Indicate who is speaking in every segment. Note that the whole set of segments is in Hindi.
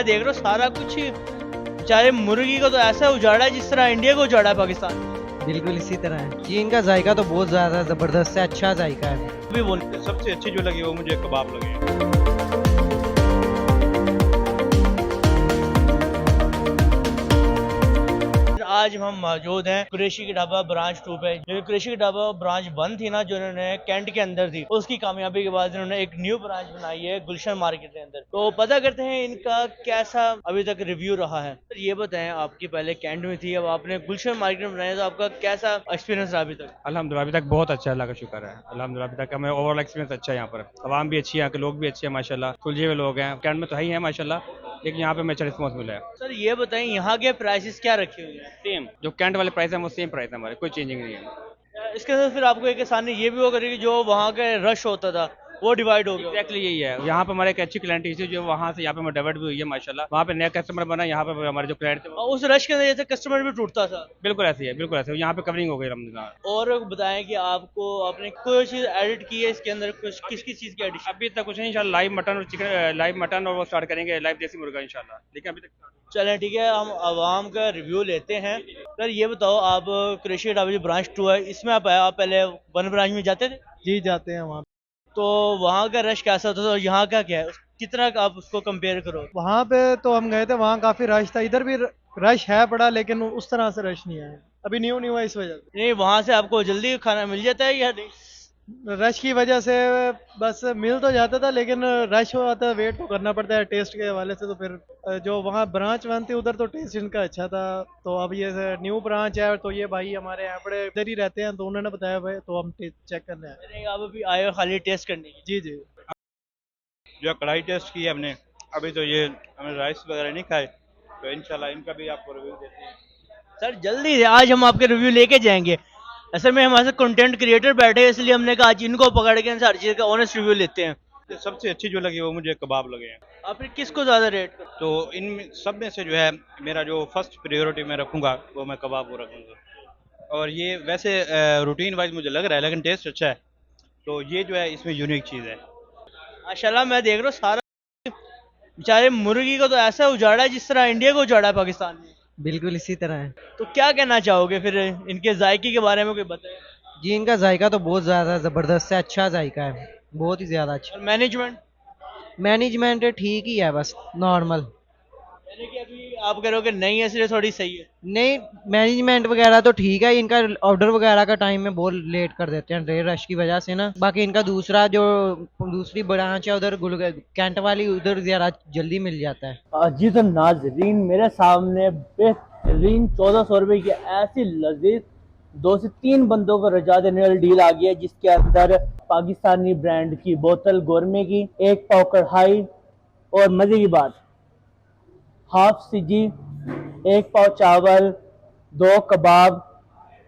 Speaker 1: मैं देख रहा हूँ सारा कुछ बेचारे मुर्गी को तो ऐसा उजाड़ा है जिस तरह इंडिया को उजाड़ा है पाकिस्तान।
Speaker 2: बिल्कुल इसी तरह है जी। इनका जायका तो बहुत ज़्यादा ज़बरदस्त है, अच्छा जायका है।
Speaker 1: भी बोल
Speaker 3: सबसे अच्छी जो लगी वो मुझे कबाब लगे।
Speaker 1: आज हम मौजूद हैं कुरैशी के ढाबा ब्रांच 2 पे। जो कुरैशी के ढाबा ब्रांच 1 थी ना, जो इन्होंने कैंट के अंदर थी, उसकी कामयाबी के बाद इन्होंने एक न्यू ब्रांच बनाई है गुलशन मार्केट के अंदर। तो पता करते हैं इनका कैसा अभी तक रिव्यू रहा है। तो ये बताएं, आपकी पहले कैंट में थी, अब आपने गुलशन मार्केट में बनाया, तो आपका कैसा एक्सपीरियंस रहा अभी तक?
Speaker 3: अल्हम्दुलिल्लाह अभी तक बहुत अच्छा है, अल्लाह का शुक्र है। अल्हम्दुलिल्लाह अभी तक हमें ओवरऑल एक्सपीरियंस अच्छा है। यहाँ पर आवाम भी अच्छी है, यहाँ के लोग भी अच्छे हैं माशाल्लाह, सुलझे हुए लोग हैं। कैंट में तो है ही है माशाल्लाह, लेकिन यहाँ पे हमें अच्छा रिस्पॉन्स मिला है।
Speaker 1: सर ये बताएं, यहाँ के प्राइसेस क्या रखे हुए हैं?
Speaker 3: सेम जो कैंट वाले प्राइस है वो सेम प्राइस है हमारे, कोई चेंजिंग नहीं है।
Speaker 1: इसके साथ फिर आपको एक आसानी ये भी हो करेगी, जो वहाँ का रश होता था वो डिवाइड हो गया।
Speaker 3: एक्जैक्टली यही है। यहाँ पे हमारे एक अच्छी क्लाइंट थी जो वहाँ से यहाँ पे डाइवर्ट भी हुई है माशाल्लाह। वहाँ पे नया कस्टमर बना, यहाँ पे हमारे जो क्लाइंट थे
Speaker 1: और उस रश के वजह से कस्टमर भी टूटता था।
Speaker 3: बिल्कुल ऐसी है, बिल्कुल ऐसे यहाँ पे कवरिंग हो गई अल्हम्दुलिल्लाह।
Speaker 1: और बताएं कि आपने कोई चीज एडिट की है इसके अंदर, कुछ किस किस चीज की एडिशन?
Speaker 3: अभी तक कुछ नहीं, इंशाल्लाह लाइव मटन और चिकन, लाइव मटन और वो स्टार्ट करेंगे, लाइव देसी मुर्गा इंशाल्लाह, लेकिन अभी तक।
Speaker 1: चलें ठीक है, हम आवाम का रिव्यू लेते हैं। सर ये बताओ, आप कुरैशी ढाबा ब्रांच 2 है, इसमें आप पहले 1 ब्रांच में जाते थे?
Speaker 2: जी जाते हैं वहाँ।
Speaker 1: तो वहाँ का रश कैसा होता था और यहाँ का क्या है, कितना आप उसको कंपेयर करो?
Speaker 2: वहाँ पे तो हम गए थे, वहाँ काफ़ी रश था। इधर भी रश है बड़ा, लेकिन उस तरह से रश नहीं है। अभी न्यू न्यू है इस वजह से।
Speaker 1: नहीं, वहाँ से आपको जल्दी खाना मिल जाता है या नहीं?
Speaker 2: रश की वजह से बस मिल तो जाता था, लेकिन रश हो आता है, वेट तो करना पड़ता है टेस्ट के हवाले से। तो फिर जो वहाँ ब्रांच 1 थी उधर तो टेस्ट इनका अच्छा था। तो अब ये न्यू ब्रांच है, तो ये भाई हमारे यहाँ पे इधर ही रहते हैं, तो उन्होंने बताया भाई, तो हम चेक करने आए।
Speaker 1: नहीं, आप अभी आए हो खाली टेस्ट करने की?
Speaker 2: जी जी।
Speaker 3: जो कढ़ाई टेस्ट की है हमने, अभी तो ये हमने राइस वगैरह नहीं खाए, तो इंशाल्लाह इनका भी आपको रिव्यू देते हैं।
Speaker 1: सर जल्दी से आज हम आपके रिव्यू लेके जाएंगे। असल में हमारे साथ कंटेंट क्रिएटर बैठे हैं, इसलिए हमने कहा आज इनको पकड़ के हर चीज़ का ऑनेस्ट रिव्यू लेते हैं।
Speaker 3: सबसे अच्छी जो लगी वो मुझे कबाब लगे हैं।
Speaker 1: आप फिर किसको ज़्यादा रेट करते?
Speaker 3: तो इन सब में से जो है मेरा जो फर्स्ट प्रायोरिटी मैं रखूँगा वो मैं कबाब को रखूँगा। और ये वैसे रूटीन वाइज मुझे लग रहा है, लेकिन टेस्ट अच्छा है, तो ये जो है इसमें यूनिक चीज़ है।
Speaker 1: माशाल्लाह मैं देख रहा हूँ सारा बेचारे मुर्गी को तो ऐसा उजाड़ा है जिस तरह इंडिया को उजाड़ा है पाकिस्तान में।
Speaker 2: बिल्कुल इसी तरह है
Speaker 1: तो क्या कहना चाहोगे फिर इनके जायके के बारे में, कोई बताए?
Speaker 2: जी। इनका जायका तो बहुत ज़्यादा ज़बरदस्त है, अच्छा जायका है, बहुत ही ज़्यादा अच्छा।
Speaker 1: और मैनेजमेंट?
Speaker 2: मैनेजमेंट ठीक ही है, बस नॉर्मल।
Speaker 1: यानी कि अभी आप कह रहे हो कि नहीं है इसलिए थोड़ी सही है?
Speaker 2: नहीं, मैनेजमेंट वगैरह तो ठीक है। इनका ऑर्डर वगैरह का टाइम में बहुत लेट कर देते हैं, रेट रश की वजह से ना। बाकी इनका दूसरी ब्रांच है उधर कैंट वाली, उधर ज़रा जल्दी मिल जाता है।
Speaker 4: जी तो नाजरीन, मेरे सामने बेहतरीन 1400 रुपये की ऐसी लजीज 2 से 3 बंदों को रजा देने वाली डील आ गई है, जिसके अंदर पाकिस्तानी ब्रांड की बोतल गोरमे की, 1 पाव कढ़ाई, और मजे की बात हाफ सीजी, 1 पाव चावल, 2 कबाब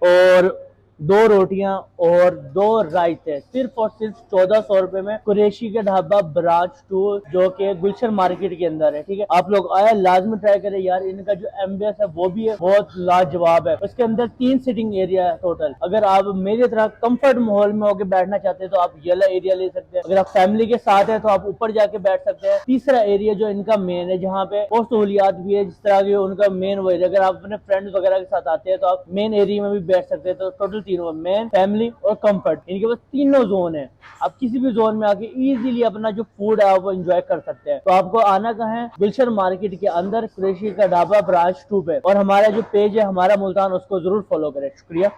Speaker 4: और 2 रोटियां और 2 रायते, सिर्फ और सिर्फ 1400 रुपए में कुरैशी के ढाबा ब्रांच 2, जो कि गुलशन मार्केट के अंदर है। ठीक है, आप लोग आया लाजमी ट्राई करें यार। इनका जो एम्बियंस है वो भी है बहुत लाजवाब है। उसके अंदर 3 सिटिंग एरिया है टोटल। अगर आप मेरी तरह कंफर्ट माहौल में होकर बैठना चाहते हैं तो आप ये एरिया ले सकते हैं। अगर आप फैमिली के साथ है तो आप ऊपर जाके बैठ सकते हैं। तीसरा एरिया जो इनका मेन है, जहाँ पे और सहूलियात भी है, जिस तरह की उनका मेन वो एरिया, अगर आप अपने फ्रेंड्स वगैरह के साथ आते हैं तो आप मेन एरिया में भी बैठ सकते हैं। तो टोटल तीनों, मेन, फैमिली और कंफर्ट, इनके पास तीनों जोन है। आप किसी भी जोन में आके इजीली अपना जो फूड है वो एंजॉय कर सकते हैं। तो आपको आना कहाँ है? गुलशन मार्केट के अंदर कुरैशी का ढाबा ब्रांच 2 पे। और हमारा जो पेज है हमारा मुल्तान, उसको जरूर फॉलो करें। शुक्रिया।